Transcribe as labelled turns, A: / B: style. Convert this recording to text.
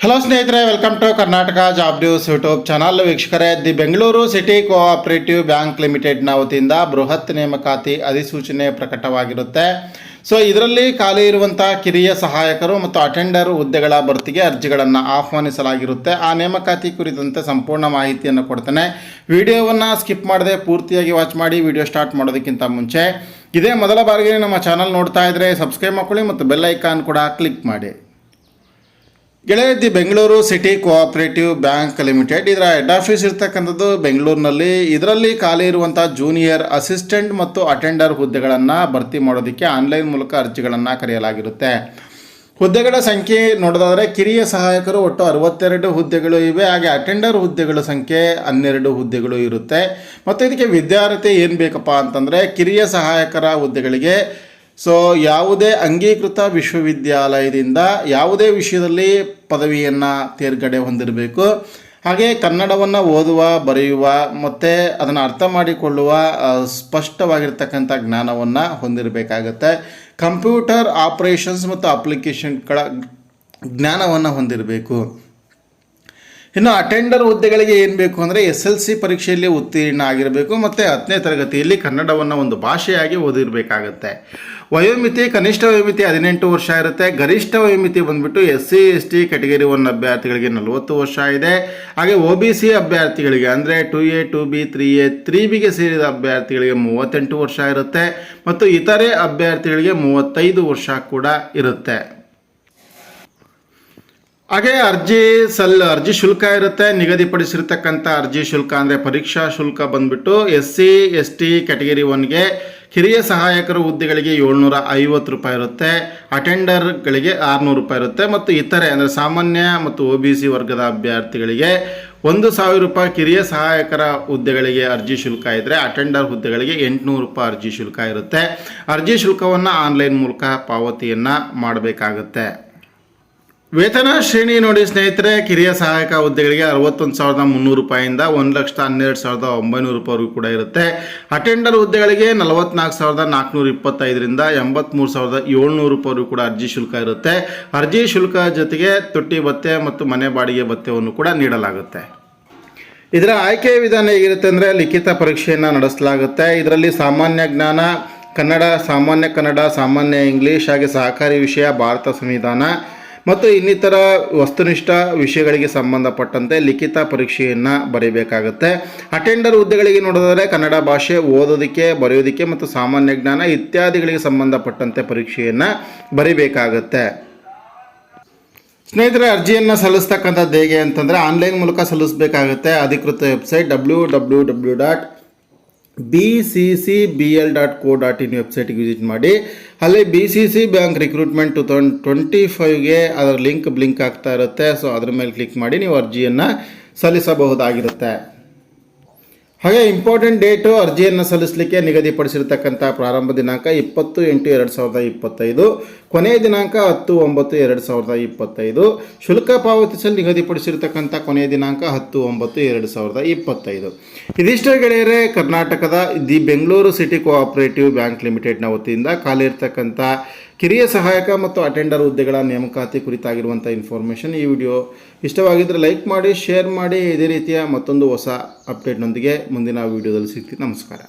A: Hello ಸ್ನೇಹಿತರೆ, welcome to Karnataka job news YouTube channel. ವೀಕ್ಷಕರೇ, the Bengaluru city cooperative bank ಲಿಮಿಟೆಡ್ನ ವತಿಯಿಂದ ಬೃಹತ್ ನೇಮಕಾತಿ ಅಧಿಸೂಚನೆ ಪ್ರಕಟವಾಗಿರುತ್ತೆ. ಸೊ ಇದರಲ್ಲಿ ಖಾಲಿ ಇರುವಂಥ ಕಿರಿಯ ಸಹಾಯಕರು ಮತ್ತು ಅಟೆಂಡರ್ ಹುದ್ದೆಗಳ ಭರ್ತಿಗೆ ಅರ್ಜಿಗಳನ್ನು ಆಹ್ವಾನಿಸಲಾಗಿರುತ್ತೆ. ಆ ನೇಮಕಾತಿ ಕುರಿತಂತೆ ಸಂಪೂರ್ಣ ಮಾಹಿತಿಯನ್ನು ಕೊಡ್ತೇನೆ. ವಿಡಿಯೋವನ್ನು ಸ್ಕಿಪ್ ಮಾಡದೆ ಪೂರ್ತಿಯಾಗಿ ವಾಚ್ ಮಾಡಿ. ವಿಡಿಯೋ ಸ್ಟಾರ್ಟ್ ಮಾಡೋದಕ್ಕಿಂತ ಮುಂಚೆ ಇದೇ ಮೊದಲ ಬಾರಿಗೆ ನಮ್ಮ ಚಾನಲ್ ನೋಡ್ತಾ ಇದ್ದರೆ ಸಬ್ಸ್ಕ್ರೈಬ್ ಮಾಡ್ಕೊಳ್ಳಿ ಮತ್ತು ಬೆಲ್ ಐಕಾನ್ ಕೂಡ ಕ್ಲಿಕ್ ಮಾಡಿ. ಗೆಳೆಯ, the Bengaluru city cooperative bank limited ಇದರ ಹೆಡ್ ಆಫೀಸ್ ಇರ್ತಕ್ಕಂಥದ್ದು ಬೆಂಗಳೂರಿನಲ್ಲಿ. ಇದರಲ್ಲಿ ಖಾಲಿ ಇರುವಂಥ ಜೂನಿಯರ್ ಅಸಿಸ್ಟೆಂಟ್ ಮತ್ತು ಅಟೆಂಡರ್ ಹುದ್ದೆಗಳನ್ನು ಭರ್ತಿ ಮಾಡೋದಕ್ಕೆ ಆನ್ಲೈನ್ ಮೂಲಕ ಅರ್ಜಿಗಳನ್ನು ಕರೆಯಲಾಗಿರುತ್ತೆ. ಹುದ್ದೆಗಳ ಸಂಖ್ಯೆ ನೋಡೋದಾದರೆ ಕಿರಿಯ ಸಹಾಯಕರು ಒಟ್ಟು 62 ಹುದ್ದೆಗಳು ಇವೆ. ಹಾಗೆ ಅಟೆಂಡರ್ ಹುದ್ದೆಗಳ ಸಂಖ್ಯೆ 12 ಹುದ್ದೆಗಳು ಇರುತ್ತೆ. ಮತ್ತು ಇದಕ್ಕೆ ವಿದ್ಯಾರ್ಥಿ ಏನು ಬೇಕಪ್ಪ ಅಂತಂದರೆ, ಕಿರಿಯ ಸಹಾಯಕರ ಹುದ್ದೆಗಳಿಗೆ ಯಾವುದೇ ಅಂಗೀಕೃತ ವಿಶ್ವವಿದ್ಯಾಲಯದಿಂದ ಯಾವುದೇ ವಿಷಯದಲ್ಲಿ ಪದವಿಯನ್ನು ತೇರ್ಗಡೆ ಹೊಂದಿರಬೇಕು. ಹಾಗೆ ಕನ್ನಡವನ್ನು ಓದುವ, ಬರೆಯುವ ಮತ್ತು ಅದನ್ನು ಅರ್ಥ ಮಾಡಿಕೊಳ್ಳುವ ಸ್ಪಷ್ಟವಾಗಿರ್ತಕ್ಕಂಥ ಜ್ಞಾನವನ್ನು ಹೊಂದಿರಬೇಕಾಗತ್ತೆ. ಕಂಪ್ಯೂಟರ್ ಆಪರೇಷನ್ಸ್ ಮತ್ತು ಅಪ್ಲಿಕೇಶನ್ಗಳ ಜ್ಞಾನವನ್ನು ಹೊಂದಿರಬೇಕು. ಇನ್ನು ಅಟೆಂಡರ್ ಹುದ್ದೆಗಳಿಗೆ ಏನು ಬೇಕು ಅಂದರೆ SLC ಪರೀಕ್ಷೆಯಲ್ಲಿ ಉತ್ತೀರ್ಣ ಆಗಿರಬೇಕು ಮತ್ತು 10ನೇ ತರಗತಿಯಲ್ಲಿ ಕನ್ನಡವನ್ನು ಒಂದು ಭಾಷೆಯಾಗಿ ಓದಿರಬೇಕಾಗತ್ತೆ. ವಯೋಮಿತಿ, ಕನಿಷ್ಠ ವಯೋಮಿತಿ 18 ವರ್ಷ ಇರುತ್ತೆ. ಗರಿಷ್ಠ ವಯೋಮಿತಿ ಬಂದುಬಿಟ್ಟು SC ST ಕ್ಯಾಟಗರಿ 1 ಅಭ್ಯರ್ಥಿಗಳಿಗೆ 40 ವರ್ಷ ಇದೆ. ಹಾಗೆ OBC ಅಭ್ಯರ್ಥಿಗಳಿಗೆ ಅಂದರೆ 2A 2B 3A 3Bಗೆ ಸೇರಿದ ಅಭ್ಯರ್ಥಿಗಳಿಗೆ 38 ವರ್ಷ ಇರುತ್ತೆ. ಮತ್ತು ಇತರೆ ಅಭ್ಯರ್ಥಿಗಳಿಗೆ 35 ವರ್ಷ ಕೂಡ ಇರುತ್ತೆ. ಹಾಗೆ ಅರ್ಜಿ ಶುಲ್ಕ ಇರುತ್ತೆ. ನಿಗದಿಪಡಿಸಿರ್ತಕ್ಕಂಥ ಅರ್ಜಿ ಶುಲ್ಕ ಅಂದರೆ ಪರೀಕ್ಷಾ ಶುಲ್ಕ ಬಂದುಬಿಟ್ಟು SC ST ಕ್ಯಾಟಗರಿ 1ಗೆ ಕಿರಿಯ ಸಹಾಯಕರ ಹುದ್ದೆಗಳಿಗೆ 750 ರೂಪಾಯಿ ಇರುತ್ತೆ. ಅಟೆಂಡರ್ಗಳಿಗೆ 600 ರೂಪಾಯಿ ಇರುತ್ತೆ. ಮತ್ತು ಇತರೆ ಅಂದರೆ ಸಾಮಾನ್ಯ ಮತ್ತು OBC ವರ್ಗದ ಅಭ್ಯರ್ಥಿಗಳಿಗೆ 1000 ರೂಪಾಯಿ ಕಿರಿಯ ಸಹಾಯಕರ ಹುದ್ದೆಗಳಿಗೆ ಅರ್ಜಿ ಶುಲ್ಕ ಇದ್ದರೆ, ಅಟೆಂಡರ್ ಹುದ್ದೆಗಳಿಗೆ 800 ರೂಪಾಯಿ ಅರ್ಜಿ ಶುಲ್ಕ ಇರುತ್ತೆ. ಅರ್ಜಿ ಶುಲ್ಕವನ್ನು ಆನ್ಲೈನ್ ಮೂಲಕ ಪಾವತಿಯನ್ನು ಮಾಡಬೇಕಾಗುತ್ತೆ. ವೇತನ ಶ್ರೇಣಿ ನೋಡಿ ಸ್ನೇಹಿತರೆ, ಕಿರಿಯ ಸಹಾಯಕ ಹುದ್ದೆಗಳಿಗೆ 61,300 ರೂಪಾಯಿಂದ 1,12,900 ರೂಪಾಯಿವರೆಗೂ ಕೂಡ ಇರುತ್ತೆ. ಅಟೆಂಡರ್ ಹುದ್ದೆಗಳಿಗೆ 44,425ರಿಂದ 83,700 ರೂಪಾಯಿವರೆಗೂ ಕೂಡ ಅರ್ಜಿ ಶುಲ್ಕ ಇರುತ್ತೆ. ಅರ್ಜಿ ಶುಲ್ಕ ಜೊತೆಗೆ ತೊಟ್ಟಿ ಭತ್ಯೆ ಮತ್ತು ಮನೆ ಬಾಡಿಗೆ ಭತ್ಯೆಯನ್ನು ಕೂಡ ನೀಡಲಾಗುತ್ತೆ. ಇದರ ಆಯ್ಕೆ ವಿಧಾನ ಹೇಗಿರುತ್ತೆ ಅಂದರೆ, ಲಿಖಿತ ಪರೀಕ್ಷೆಯನ್ನು ನಡೆಸಲಾಗುತ್ತೆ. ಇದರಲ್ಲಿ ಸಾಮಾನ್ಯ ಜ್ಞಾನ, ಕನ್ನಡ, ಸಾಮಾನ್ಯ ಕನ್ನಡ, ಸಾಮಾನ್ಯ ಇಂಗ್ಲೀಷ್, ಹಾಗೆ ಸಹಕಾರಿ ವಿಷಯ, ಭಾರತ ಸಂವಿಧಾನ ಮತ್ತು ಇನ್ನಿತರ ವಸ್ತುನಿಷ್ಠ ವಿಷಯಗಳಿಗೆ ಸಂಬಂಧಪಟ್ಟಂತೆ ಲಿಖಿತ ಪರೀಕ್ಷೆಯನ್ನು ಬರೀಬೇಕಾಗುತ್ತೆ. ಅಟೆಂಡರ್ ಹುದ್ದೆಗಳಿಗೆ ನೋಡೋದಾದರೆ ಕನ್ನಡ ಭಾಷೆ ಓದೋದಕ್ಕೆ, ಬರೆಯೋದಕ್ಕೆ ಮತ್ತು ಸಾಮಾನ್ಯ ಜ್ಞಾನ ಇತ್ಯಾದಿಗಳಿಗೆ ಸಂಬಂಧಪಟ್ಟಂತೆ ಪರೀಕ್ಷೆಯನ್ನು ಬರೀಬೇಕಾಗುತ್ತೆ. ಸ್ನೇಹಿತರೆ, ಅರ್ಜಿಯನ್ನು ಸಲ್ಲಿಸ್ತಕ್ಕಂಥದ್ದು ಹೇಗೆ ಅಂತಂದರೆ, ಆನ್ಲೈನ್ ಮೂಲಕ ಸಲ್ಲಿಸಬೇಕಾಗುತ್ತೆ. ಅಧಿಕೃತ ವೆಬ್ಸೈಟ್ www.bccbl.co.in ವೆಬ್ಸೈಟ್ಗೆ ವಿಸಿಟ್ ಮಾಡಿ. ಅಲ್ಲಿ BCC ಬ್ಯಾಂಕ್ ರಿಕ್ರೂಟ್ಮೆಂಟ್ 2025ಗೆ ಅದರ ಬ್ಲಿಂಕ್ ಆಗ್ತಾ ಇರುತ್ತೆ. ಸೊ ಅದ್ರ ಮೇಲೆ ಕ್ಲಿಕ್ ಮಾಡಿ ನೀವು ಅರ್ಜಿಯನ್ನು ಸಲ್ಲಿಸಬಹುದಾಗಿರುತ್ತೆ. ಹಾಗೆ ಇಂಪಾರ್ಟೆಂಟ್ ಡೇಟು, ಅರ್ಜಿಯನ್ನು ಸಲ್ಲಿಸಲಿಕ್ಕೆ ನಿಗದಿಪಡಿಸಿರ್ತಕ್ಕಂಥ ಪ್ರಾರಂಭ ದಿನಾಂಕ 20/8/2025, ಕೊನೆಯ ದಿನಾಂಕ 10/9/2025, ಶುಲ್ಕ ಪಾವತಿಸಲು ನಿಗದಿಪಡಿಸಿರ್ತಕ್ಕಂಥ ಕೊನೆಯ ದಿನಾಂಕ 10/9/2025. ಇದಿಷ್ಟು ಗೆಳೆಯರೇ, ಕರ್ನಾಟಕದ the Bengaluru city cooperative bank ಲಿಮಿಟೆಡ್ನ ವತಿಯಿಂದ ಖಾಲಿ ಇರ್ತಕ್ಕಂಥ ಕಿರಿಯ ಸಹಾಯಕ ಮತ್ತು ಅಟೆಂಡರ್ ಹುದ್ದೆಗಳ ನೇಮಕಾತಿ ಕುರಿತಾಗಿರುವಂಥ ಇನ್ಫಾರ್ಮೇಷನ್. ಈ ವಿಡಿಯೋ ಇಷ್ಟವಾಗಿದ್ದರೆ ಲೈಕ್ ಮಾಡಿ, ಶೇರ್ ಮಾಡಿ. ಇದೇ ರೀತಿಯ ಮತ್ತೊಂದು ಹೊಸ ಅಪ್ಡೇಟ್ನೊಂದಿಗೆ ಮುಂದಿನ ವಿಡಿಯೋದಲ್ಲಿ ಸಿಗ್ತೀನಿ. ನಮಸ್ಕಾರ.